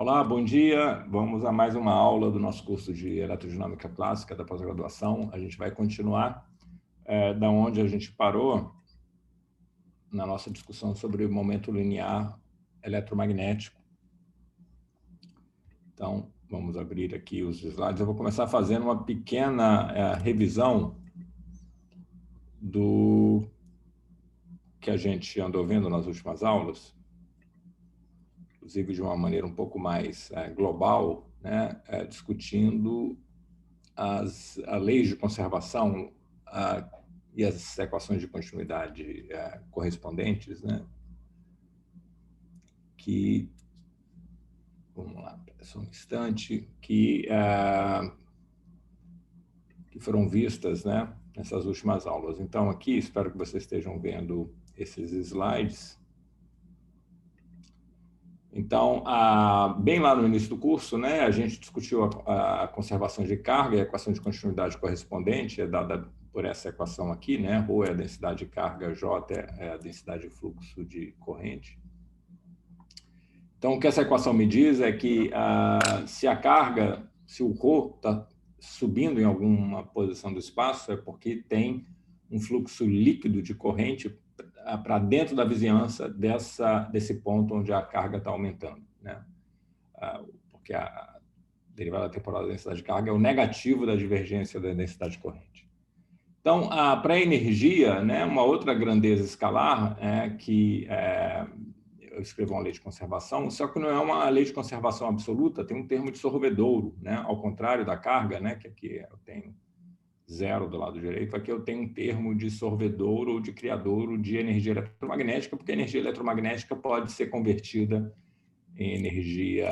Olá, bom dia. Vamos a mais uma aula do nosso curso de Eletrodinâmica Clássica da pós-graduação. A gente vai continuar da onde a gente parou na nossa discussão sobre o momento linear eletromagnético. Então, vamos abrir aqui os slides. Eu vou começar fazendo uma pequena revisão do que a gente andou vendo nas últimas aulas, inclusive de uma maneira um pouco mais global, né? Discutindo as leis de conservação e as equações de continuidade correspondentes, né? Que, vamos lá, só um instante, que foram vistas, né, nessas últimas aulas. Então, aqui, espero que vocês estejam vendo esses slides. Então, bem lá no início do curso, né, a gente discutiu a conservação de carga e a equação de continuidade correspondente, é dada por essa equação aqui, né? Ρ é a densidade de carga, J é a densidade de fluxo de corrente. Então, o que essa equação me diz é que se a carga, se o Ρ está subindo em alguma posição do espaço, é porque tem um fluxo líquido de corrente para dentro da vizinhança desse ponto onde a carga está aumentando, né? Porque a derivada temporal da densidade de carga é o negativo da divergência da densidade de corrente. Então, para a energia, né, uma outra grandeza escalar é que eu escrevo uma lei de conservação, só que não é uma lei de conservação absoluta, tem um termo de sorvedouro, né, ao contrário da carga, né, que aqui eu tenho zero do lado direito, aqui eu tenho um termo de sorvedouro ou de criadouro de energia eletromagnética, porque a energia eletromagnética pode ser convertida em energia,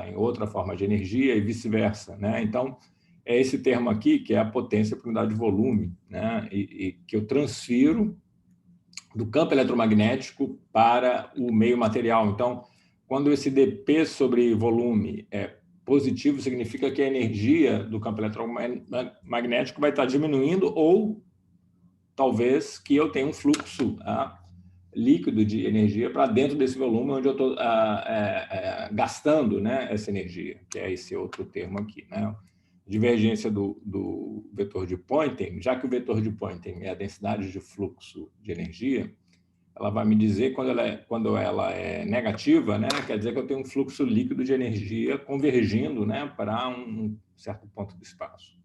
em outra forma de energia e vice-versa, né? Então, é esse termo aqui, que é a potência por unidade de volume, né? E que eu transfiro do campo eletromagnético para o meio material. Então, quando esse dP sobre volume é positivo, significa que a energia do campo eletromagnético vai estar diminuindo ou talvez que eu tenha um fluxo líquido de energia para dentro desse volume onde eu estou gastando, né, essa energia, que é esse outro termo aqui, né? Divergência do vetor de Poynting, já que o vetor de Poynting é a densidade de fluxo de energia, ela vai me dizer quando ela é negativa, né, quer dizer que eu tenho um fluxo líquido de energia convergindo, né, para um certo ponto do espaço.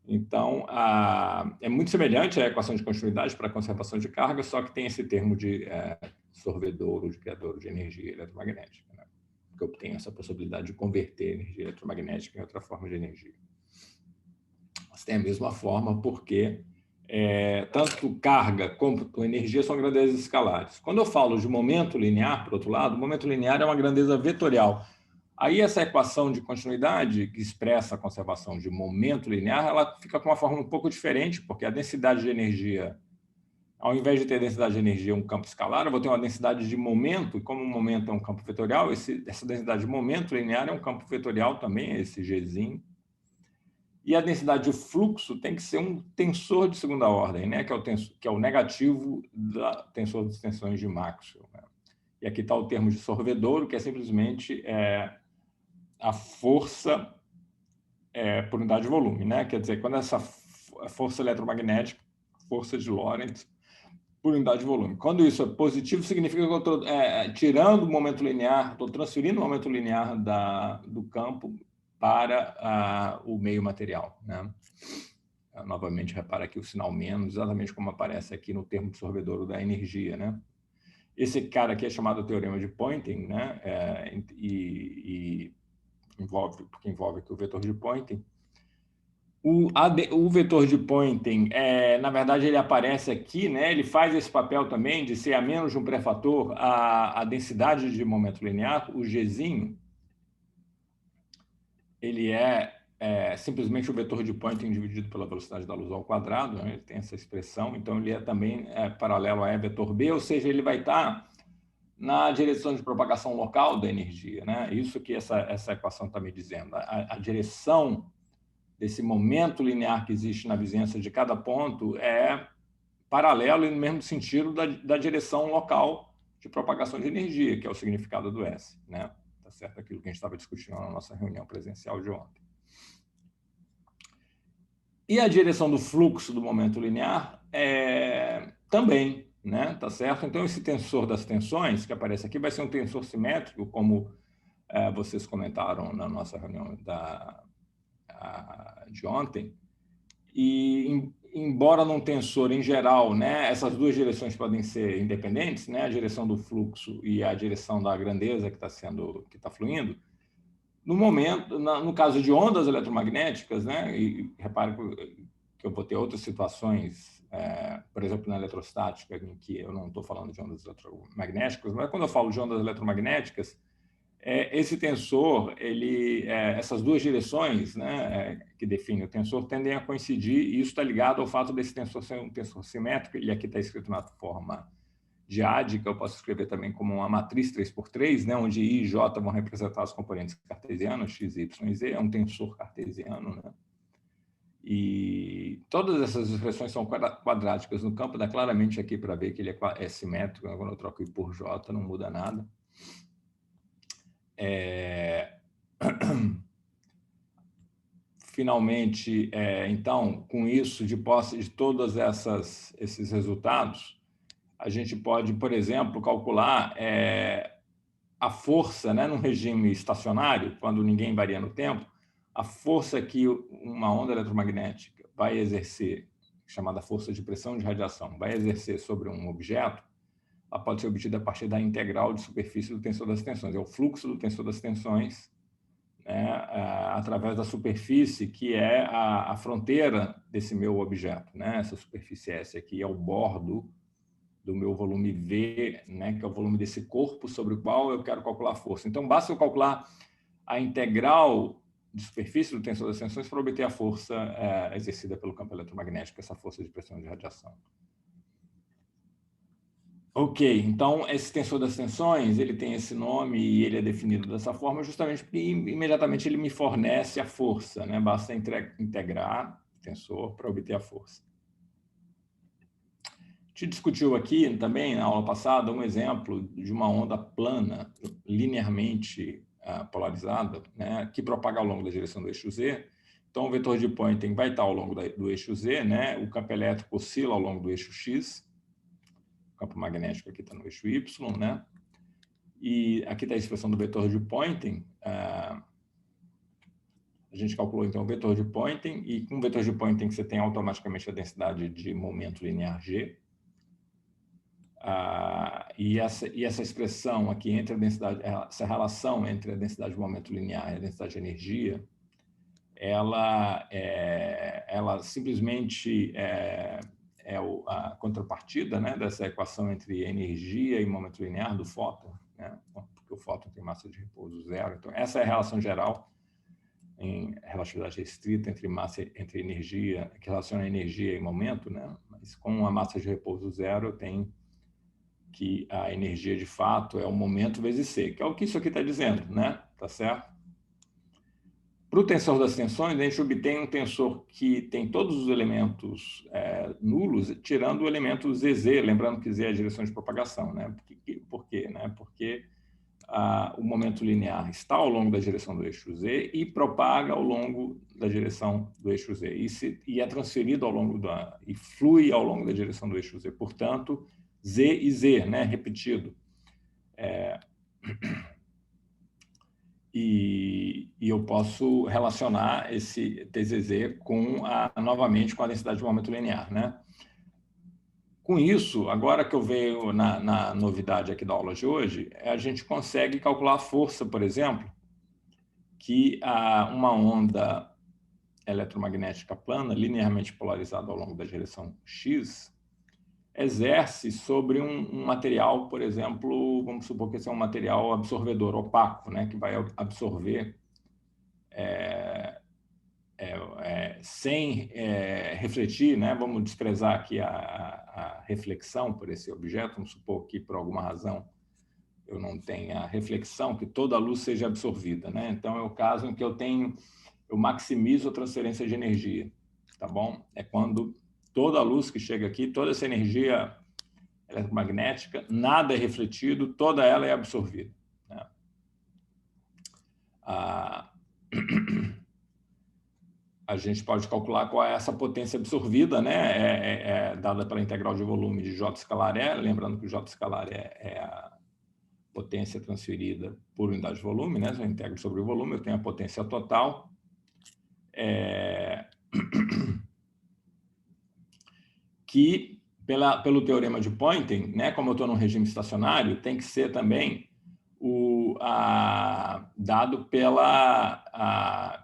Então, é muito semelhante à equação de continuidade para a conservação de carga, só que tem esse termo de sorvedouro, de criador de energia eletromagnética, né? Porque eu tenho essa possibilidade de converter energia eletromagnética em outra forma de energia. Mas tem a mesma forma porque tanto carga como energia são grandezas escalares. Quando eu falo de momento linear, por outro lado, o momento linear é uma grandeza vetorial. Aí essa equação de continuidade, que expressa a conservação de momento linear, ela fica com uma forma um pouco diferente, porque a densidade de energia, ao invés de ter densidade de energia um campo escalar, eu vou ter uma densidade de momento, e como o momento é um campo vetorial, essa densidade de momento linear é um campo vetorial também, esse Gzinho. E a densidade de fluxo tem que ser um tensor de segunda ordem, né? Que é o negativo do tensor das tensões de Maxwell, né? E aqui está o termo de sorvedouro, que é simplesmente a força por unidade de volume, né? Quer dizer, quando essa força eletromagnética, força de Lorentz, por unidade de volume. Quando isso é positivo, significa que eu estou tirando o momento linear, estou transferindo o momento linear do campo para o meio material, né? Novamente, repara aqui o sinal menos, exatamente como aparece aqui no termo de sorvedouro da energia, né? Esse cara aqui é chamado teorema de Poynting, né? Porque envolve aqui o vetor de Poynting. O vetor de Poynting, na verdade, ele aparece aqui, né? Ele faz esse papel também de ser a menos de um pré-fator a densidade de momento linear, o Gzinho, ele simplesmente o vetor de Poynting dividido pela velocidade da luz ao quadrado, né? Ele tem essa expressão, então ele é também paralelo a E vetor B, ou seja, ele vai estar na direção de propagação local da energia, né? Isso que essa equação está me dizendo. A direção desse momento linear que existe na vizinhança de cada ponto é paralelo e no mesmo sentido da direção local de propagação de energia, que é o significado do S, né? Tá tá certo? Aquilo que a gente estava discutindo na nossa reunião presencial de ontem. E a direção do fluxo do momento linear também, né? Tá certo? Então, esse tensor das tensões que aparece aqui vai ser um tensor simétrico, como vocês comentaram na nossa reunião de ontem. E, embora num tensor, em geral, né, essas duas direções podem ser independentes, né, a direção do fluxo e a direção da grandeza que está fluindo, no caso de ondas eletromagnéticas, né, e repare que eu vou ter outras situações, por exemplo, na eletrostática, em que eu não estou falando de ondas eletromagnéticas, mas quando eu falo de ondas eletromagnéticas, esse tensor, essas duas direções, né, que definem o tensor, tendem a coincidir, e isso está ligado ao fato desse tensor ser um tensor simétrico. Ele aqui está escrito na forma diádica, eu posso escrever também como uma matriz 3x3, né, onde I e J vão representar os componentes cartesianos, x, y e z, é um tensor cartesiano, né? E todas essas expressões são quadráticas. No campo dá claramente aqui para ver que ele é simétrico, né? Quando eu troco I por J, não muda nada. Finalmente, então, com isso, de posse de todos esses resultados, a gente pode, por exemplo, calcular a força, né, num regime estacionário, quando ninguém varia no tempo, a força que uma onda eletromagnética vai exercer, chamada força de pressão de radiação, vai exercer sobre um objeto, ela pode ser obtida a partir da integral de superfície do tensor das tensões. É o fluxo do tensor das tensões, né, através da superfície, que é a fronteira desse meu objeto, né? Essa superfície S aqui é o bordo do meu volume V, né, que é o volume desse corpo sobre o qual eu quero calcular a força. Então, basta eu calcular a integral de superfície do tensor das tensões para obter a força exercida pelo campo eletromagnético, essa força de pressão de radiação. Ok, então esse tensor das tensões, ele tem esse nome e ele é definido dessa forma justamente porque imediatamente ele me fornece a força, né? Basta integrar o tensor para obter a força. A gente discutiu aqui também, na aula passada, um exemplo de uma onda plana, linearmente polarizada, né? Que propaga ao longo da direção do eixo Z. Então, o vetor de Poynting vai estar ao longo do eixo Z, né? O campo elétrico oscila ao longo do eixo X. O campo magnético aqui está no eixo Y, né? E aqui está a expressão do vetor de Poynting. A gente calculou, então, o vetor de Poynting, e com o vetor de Poynting você tem automaticamente a densidade de momento linear G. E essa expressão aqui, entre a densidade, essa relação entre a densidade de momento linear e a densidade de energia, ela simplesmente a contrapartida, né, dessa equação entre entre momento linear do fóton, né, porque o fóton tem massa de repouso zero. Então, essa é a relação geral em relatividade restrita entre energia, que relaciona energia e momento, né, mas com a massa de repouso zero tem que a energia de fato é o momento vezes C, que é o que isso aqui está dizendo, né? Tá certo? Para o tensor das tensões, a gente obtém um tensor que tem todos os elementos nulos, tirando o elemento ZZ, lembrando que Z é a direção de propagação, né? Por quê? Né? Porque o momento linear está ao longo da direção do eixo Z e propaga ao longo da direção do eixo Z, e é transferido ao longo e flui ao longo da direção do eixo Z. Portanto, Z e Z, né? Repetido. E eu posso relacionar esse TZZ novamente com a densidade de momento linear, né? Com isso, agora que eu vejo na novidade aqui da aula de hoje, a gente consegue calcular a força, por exemplo, que uma onda eletromagnética plana, linearmente polarizada ao longo da direção X, exerce sobre um material, por exemplo, vamos supor que esse é um material absorvedor, opaco, né, que vai absorver sem refletir, né? Vamos desprezar aqui a reflexão por esse objeto, vamos supor que por alguma razão eu não tenha reflexão, que toda a luz seja absorvida, né? Então é o caso em que eu maximizo a transferência de energia, tá bom? É quando toda a luz que chega aqui, toda essa energia eletromagnética, nada é refletido, toda ela é absorvida, né? a gente pode calcular qual é essa potência absorvida, né? Dada pela integral de volume de J escalar E, lembrando que o J escalar é a potência transferida por unidade de volume, né? Se eu integro sobre o volume, eu tenho a potência total. Que, pelo teorema de Poynting, né? Como eu estou num regime estacionário, tem que ser também dado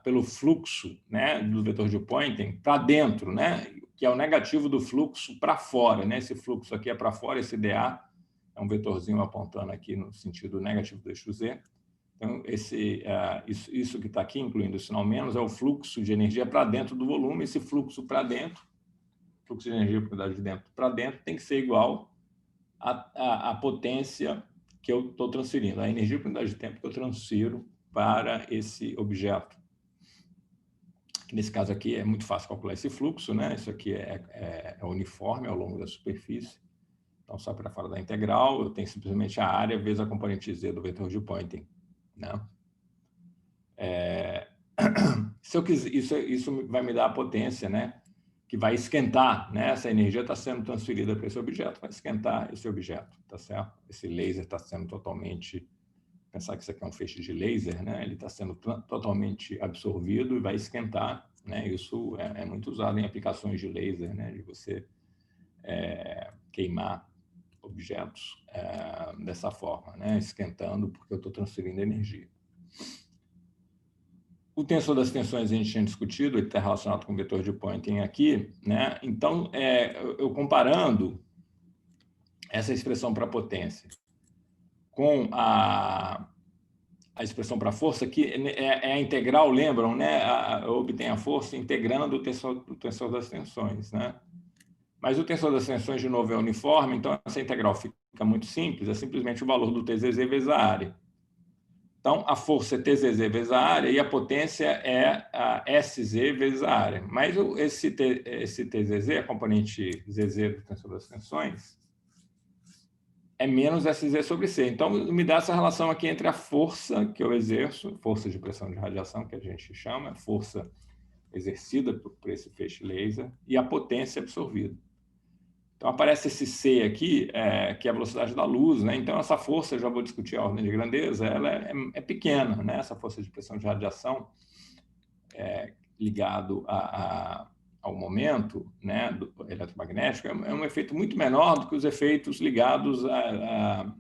pelo fluxo, né, do vetor de Poynting para dentro, né, que é o negativo do fluxo para fora, né? Esse fluxo aqui é para fora, esse dA é um vetorzinho apontando aqui no sentido negativo do eixo Z. Então, isso que está aqui, incluindo o sinal menos, é o fluxo de energia para dentro do volume. Esse fluxo para dentro, fluxo de energia por unidade de dentro para dentro, tem que ser igual à potência que eu estou transferindo, a energia por unidade de tempo que eu transfiro para esse objeto. Que nesse caso aqui é muito fácil calcular esse fluxo, né? Isso aqui é uniforme ao longo da superfície. Então, só para fora da integral, eu tenho simplesmente a área vezes a componente Z do vetor de Poynting, né? Se eu quiser, isso vai me dar a potência, né? Que vai esquentar, né? Essa energia está sendo transferida para esse objeto, vai esquentar esse objeto, tá certo? Esse laser está sendo totalmente, pensar que isso aqui é um feixe de laser, né? Ele está sendo totalmente absorvido e vai esquentar, né? Isso é muito usado em aplicações de laser, né? De você queimar objetos dessa forma, né? Esquentando porque eu estou transferindo energia. O tensor das tensões a gente tinha discutido, ele está relacionado com o vetor de Poynting aqui, né? Então, eu comparando essa expressão para potência com a expressão para força, que é a integral, lembram, né? Eu obtenho a força integrando o tensor das tensões, né? Mas o tensor das tensões, de novo, é uniforme, então essa integral fica muito simples, é simplesmente o valor do TZZ vezes a área. Então, a força é TZZ vezes a área e a potência é a SZ vezes a área. Mas esse TZZ, a componente ZZ do tensor das tensões, é menos SZ sobre C. Então, me dá essa relação aqui entre a força que eu exerço, força de pressão de radiação, que a gente chama, força exercida por esse feixe laser, e a potência absorvida. Então, aparece esse C aqui, que é a velocidade da luz, né? Então, essa força, eu já vou discutir a ordem de grandeza, ela é pequena, né? Essa força de pressão de radiação ligado ao momento, né, do eletromagnético, é um efeito muito menor do que os efeitos ligados à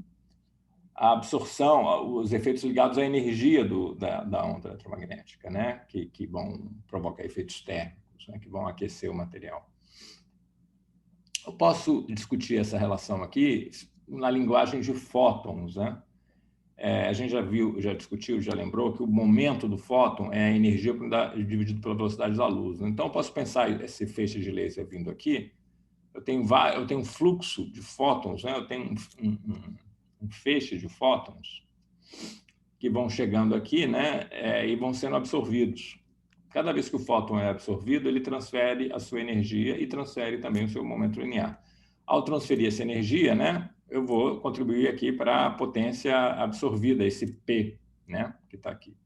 absorção, os efeitos ligados à energia da onda eletromagnética, né? Que vão provocar efeitos térmicos, né? Que vão aquecer o material. Eu posso discutir essa relação aqui na linguagem de fótons, né? A gente já discutiu, já lembrou que o momento do fóton é a energia dividido pela velocidade da luz. Então, eu posso pensar esse feixe de laser vindo aqui, eu tenho um fluxo de fótons, né? Eu tenho um feixe de fótons que vão chegando aqui, né? E vão sendo absorvidos. Cada vez que o fóton é absorvido, ele transfere a sua energia e transfere também o seu momento linear. Ao transferir essa energia, né, eu vou contribuir aqui para a potência absorvida, esse P, né, que está aqui.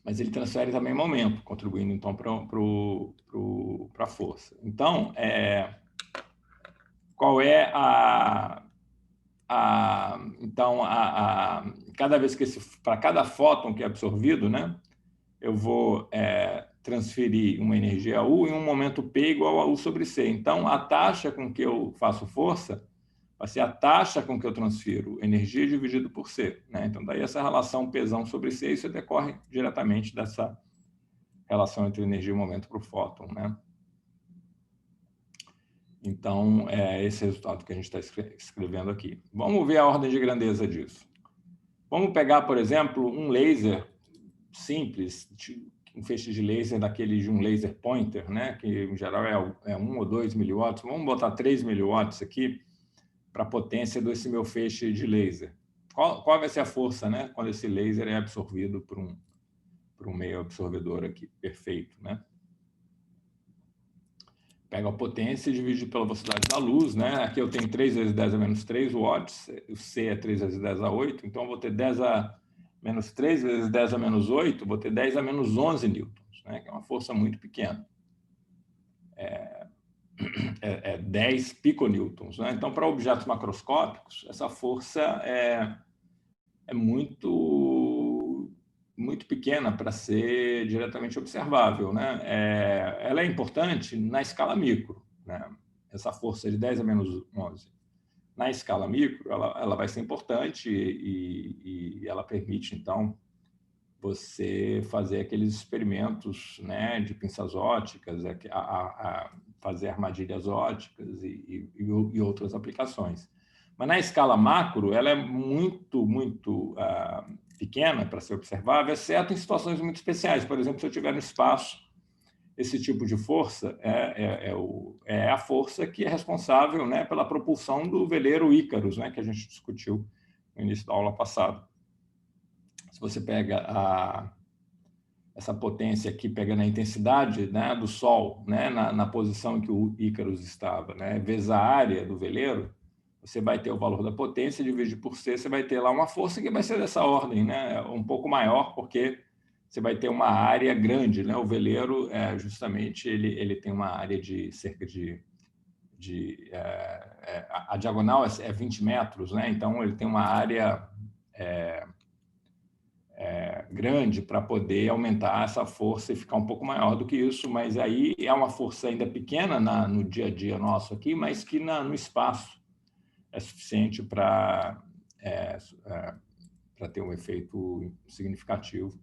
Mas ele transfere também momento, contribuindo, então, para a força. Então, qual é cada vez que para cada fóton que é absorvido, né, eu vou transferir uma energia U em um momento P igual a U sobre C. Então, a taxa com que eu faço força vai ser a taxa com que eu transfiro energia dividido por C, né? Então, daí essa relação Pzão sobre C, isso decorre diretamente dessa relação entre energia e momento para o fóton, né? Então, é esse resultado que a gente está escrevendo aqui. Vamos ver a ordem de grandeza disso. Vamos pegar, por exemplo, um laser simples, um feixe de laser daquele de um laser pointer, né? Que em geral é 1 ou 2 miliwatts. Vamos botar 3 miliwatts aqui para a potência desse meu feixe de laser. Qual vai ser a força, né? Quando esse laser é absorvido por um meio absorvedor aqui, perfeito, né? Pega a potência e divide pela velocidade da luz, né? Aqui eu tenho 3 vezes 10 a menos 3 watts, o C é 3 vezes 10 a 8, então eu vou ter 10 a menos 3 vezes 10 a menos 8, vou ter 10 a menos 11 newtons, né? Que é uma força muito pequena. 10 piconewtons, né? Então, para objetos macroscópicos, essa força é muito pequena para ser diretamente observável, né? Ela é importante na escala micro, né? Essa força de 10 a menos 11. Na escala micro, ela vai ser importante e ela permite, então, você fazer aqueles experimentos, né, de pinças óticas, fazer armadilhas óticas e outras aplicações. Mas na escala macro, ela é muito pequena para ser observável, exceto em situações muito especiais. Por exemplo, se eu estiver no espaço, esse tipo de força é a força que é responsável, né, pela propulsão do veleiro Ícaros, né, que a gente discutiu no início da aula passada. Se você pega essa potência aqui, pegando a intensidade, né, do Sol, né, na posição em que o Ícaros estava, né, vezes a área do veleiro, você vai ter o valor da potência, divide por C, você vai ter lá uma força que vai ser dessa ordem, né, um pouco maior, porque você vai ter uma área grande, né? O veleiro, justamente, ele tem uma área de cerca a diagonal é 20 metros, né? Então, ele tem uma área grande para poder aumentar essa força e ficar um pouco maior do que isso, mas aí é uma força ainda pequena no dia a dia nosso aqui, mas que no espaço é suficiente para ter um efeito significativo,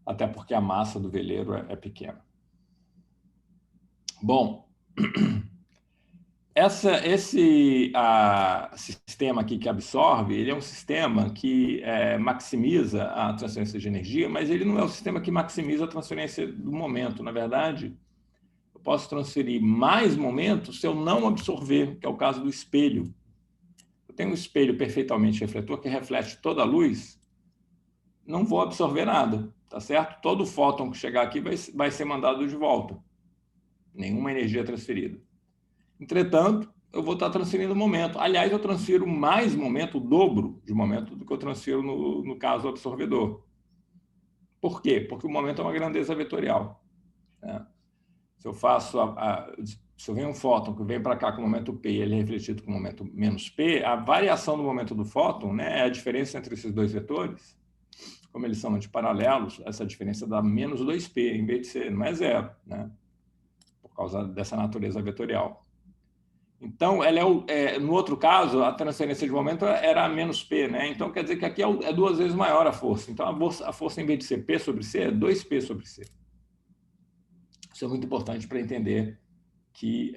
até porque a massa do veleiro é pequena. Bom, esse sistema aqui que absorve, ele é um sistema que maximiza a transferência de energia, mas ele não é o sistema que maximiza a transferência do momento. Na verdade, eu posso transferir mais momento se eu não absorver, que é o caso do espelho. Eu tenho um espelho perfeitamente refletor que reflete toda a luz, não vou absorver nada, tá certo? Todo fóton que chegar aqui vai ser mandado de volta. Nenhuma energia transferida. Entretanto, eu vou estar transferindo momento. Aliás, eu transfiro mais momento, o dobro de momento, do que eu transfiro no caso do absorvedor. Por quê? Porque o momento é uma grandeza vetorial, né? Se eu faço se eu venho um fóton que vem para cá com o momento P e ele é refletido com o momento menos P, a variação do momento do fóton, né, é a diferença entre esses dois vetores. Como eles são antiparalelos, essa diferença dá menos 2P, em vez de ser, não é zero, né? Por causa dessa natureza vetorial. Então, no outro caso, a transferência de momento era menos P, né? Então, quer dizer que aqui é 2 vezes maior a força. Então, a força, em vez de ser P sobre C, é 2P sobre C. Isso é muito importante para entender que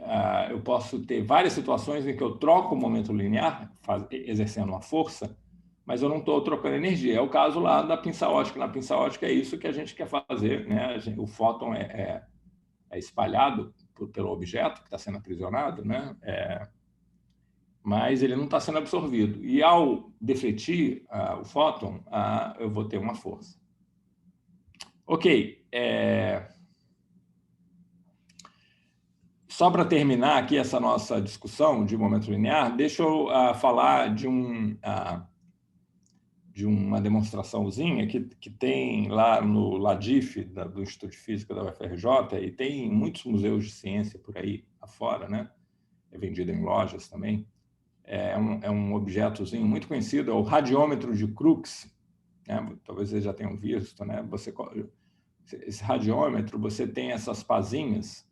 eu posso ter várias situações em que eu troco o momento linear, exercendo uma força, mas eu não estou trocando energia. É o caso lá da pinça ótica. Na pinça ótica é isso que a gente quer fazer, né? O fóton é espalhado pelo objeto que está sendo aprisionado, né? Mas ele não está sendo absorvido. E ao defletir o fóton, eu vou ter uma força. Ok. Só para terminar aqui essa nossa discussão de momento linear, deixa eu falar de uma demonstraçãozinha que tem lá no LADIF, do Instituto de Física da UFRJ, e tem muitos museus de ciência por aí afora, né? É vendido em lojas também. É um objetozinho muito conhecido, é o radiômetro de Crookes, né? Talvez vocês já tenham visto, né? Esse radiômetro, você tem essas pazinhas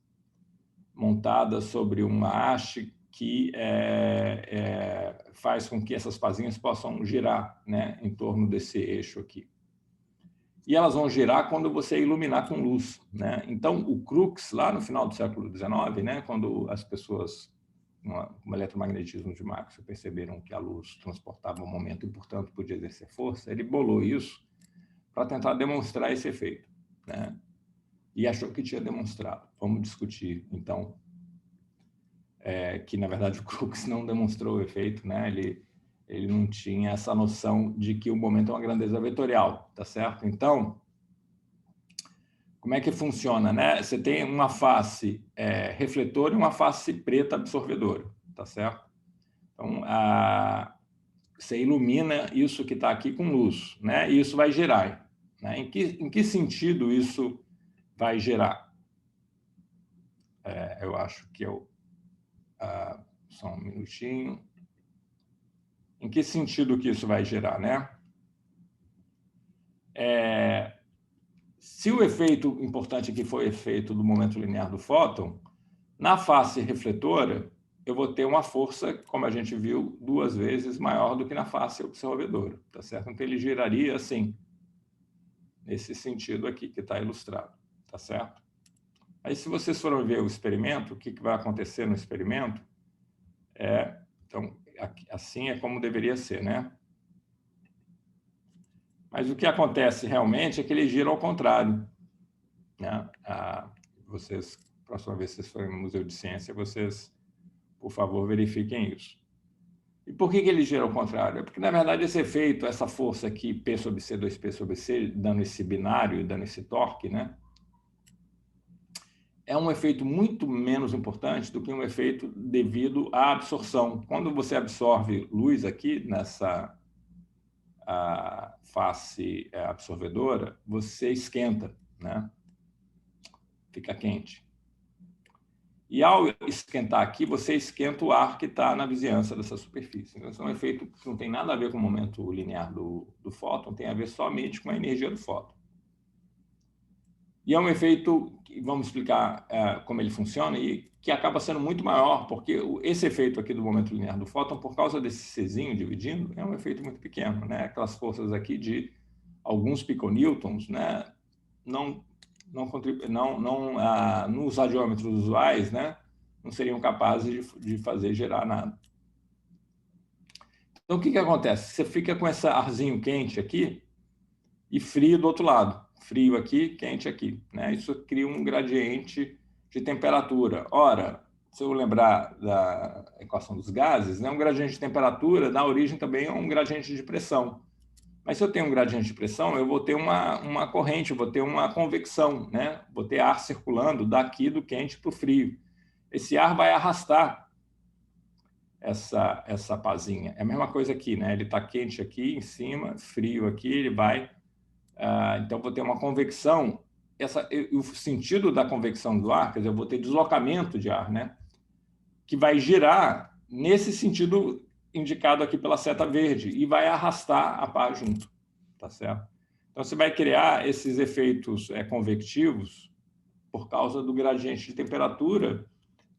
montadas sobre uma haste que faz com que essas pazinhas possam girar, né, em torno desse eixo aqui. E elas vão girar quando você iluminar com luz, né? Então, o Crookes, lá no final do século XIX, né, quando as pessoas com o eletromagnetismo de Maxwell perceberam que a luz transportava um momento e, portanto, podia exercer força, ele bolou isso para tentar demonstrar esse efeito, né? E achou que tinha demonstrado. Vamos discutir, então, que, na verdade, o Crookes não demonstrou o efeito, né? Ele não tinha essa noção de que o momento é uma grandeza vetorial, tá certo? Então, como é que funciona, né? Você tem uma face refletora e uma face preta absorvedora, tá certo? Então, você ilumina isso que está aqui com luz, né? E isso vai girar. Né? Em que sentido isso vai gerar? Eu acho que eu... só um minutinho. Em que sentido que isso vai gerar, né? Se o efeito importante aqui foi o efeito do momento linear do fóton, na face refletora, eu vou ter uma força, como a gente viu, 2 vezes maior do que na face observadora, tá certo? Então, ele giraria assim, nesse sentido aqui, que está ilustrado, tá certo? Aí, se vocês forem ver o experimento, o que vai acontecer no experimento, então, assim é como deveria ser, né? Mas o que acontece realmente é que ele gira ao contrário, né? Vocês, próxima vez que vocês forem no Museu de Ciência, vocês, por favor, verifiquem isso. E por que ele gira ao contrário? Porque, na verdade, esse efeito, essa força aqui, P sobre C, 2P sobre C, dando esse binário, dando esse torque, né? É um efeito muito menos importante do que um efeito devido à absorção. Quando você absorve luz aqui nessa face absorvedora, você esquenta, né? Fica quente. E ao esquentar aqui, você esquenta o ar que está na vizinhança dessa superfície. Então, esse é um efeito que não tem nada a ver com o momento linear do fóton, tem a ver somente com a energia do fóton. E é um efeito, que vamos explicar como ele funciona, e que acaba sendo muito maior, porque esse efeito aqui do momento linear do fóton, por causa desse Czinho dividindo, é um efeito muito pequeno, né? Aquelas forças aqui de alguns piconewtons, né? Nos radiômetros usuais, né? Não seriam capazes de fazer gerar nada. Então, o que acontece? Você fica com esse arzinho quente aqui e frio do outro lado. Frio aqui, quente aqui. Né? Isso cria um gradiente de temperatura. Ora, se eu lembrar da equação dos gases, né? Um gradiente de temperatura, na origem, também é um gradiente de pressão. Mas se eu tenho um gradiente de pressão, eu vou ter uma corrente, eu vou ter uma convecção, né? Vou ter ar circulando daqui do quente para o frio. Esse ar vai arrastar essa pazinha. É a mesma coisa aqui, né? Ele está quente aqui em cima, frio aqui, ele vai... então, vou ter uma convecção. O sentido da convecção do ar, quer dizer, eu vou ter deslocamento de ar, né? Que vai girar nesse sentido indicado aqui pela seta verde e vai arrastar a pá junto, tá certo? Então, você vai criar esses efeitos convectivos por causa do gradiente de temperatura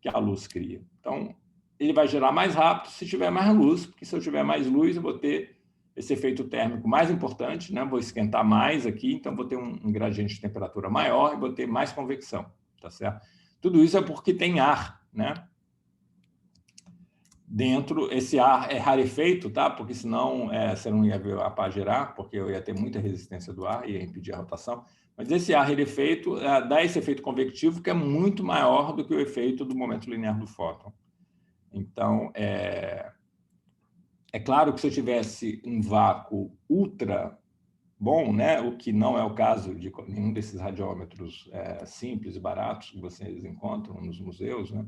que a luz cria. Então, ele vai gerar mais rápido se tiver mais luz, porque se eu tiver mais luz, eu vou ter esse efeito térmico mais importante, né? Vou esquentar mais aqui, então vou ter um gradiente de temperatura maior e vou ter mais convecção, tá certo? Tudo isso é porque tem ar, né? Dentro, esse ar é rarefeito, tá? Porque senão você não ia ver a pá girar, porque eu ia ter muita resistência do ar, ia impedir a rotação. Mas esse ar rarefeito dá esse efeito convectivo que é muito maior do que o efeito do momento linear do fóton. Então, é claro que se eu tivesse um vácuo ultra bom, né? O que não é o caso de nenhum desses radiômetros simples e baratos que vocês encontram nos museus, né?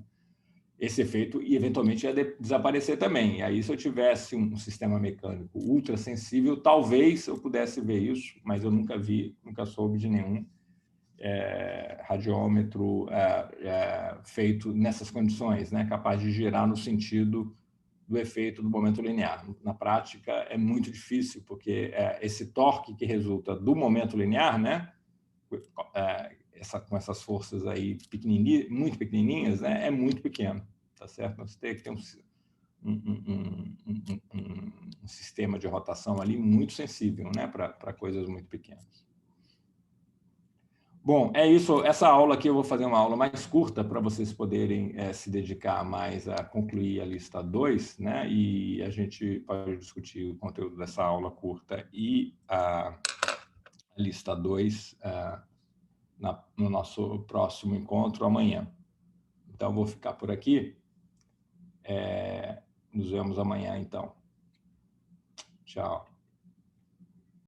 Esse efeito eventualmente ia desaparecer também. E aí, se eu tivesse um sistema mecânico ultra sensível, talvez eu pudesse ver isso, mas eu nunca vi, nunca soube de nenhum radiômetro feito nessas condições, né? Capaz de girar no sentido do efeito do momento linear. Na prática, é muito difícil, porque esse torque que resulta do momento linear, né? Com essas forças aí muito pequenininhas, né? É muito pequeno, tá certo? Então, você tem que ter um sistema de rotação ali muito sensível, né? Para coisas muito pequenas. Bom, é isso. Essa aula aqui eu vou fazer uma aula mais curta para vocês poderem se dedicar mais a concluir a lista 2, né? E a gente pode discutir o conteúdo dessa aula curta e a lista 2 no nosso próximo encontro amanhã. Então, vou ficar por aqui. Nos vemos amanhã, então. Tchau.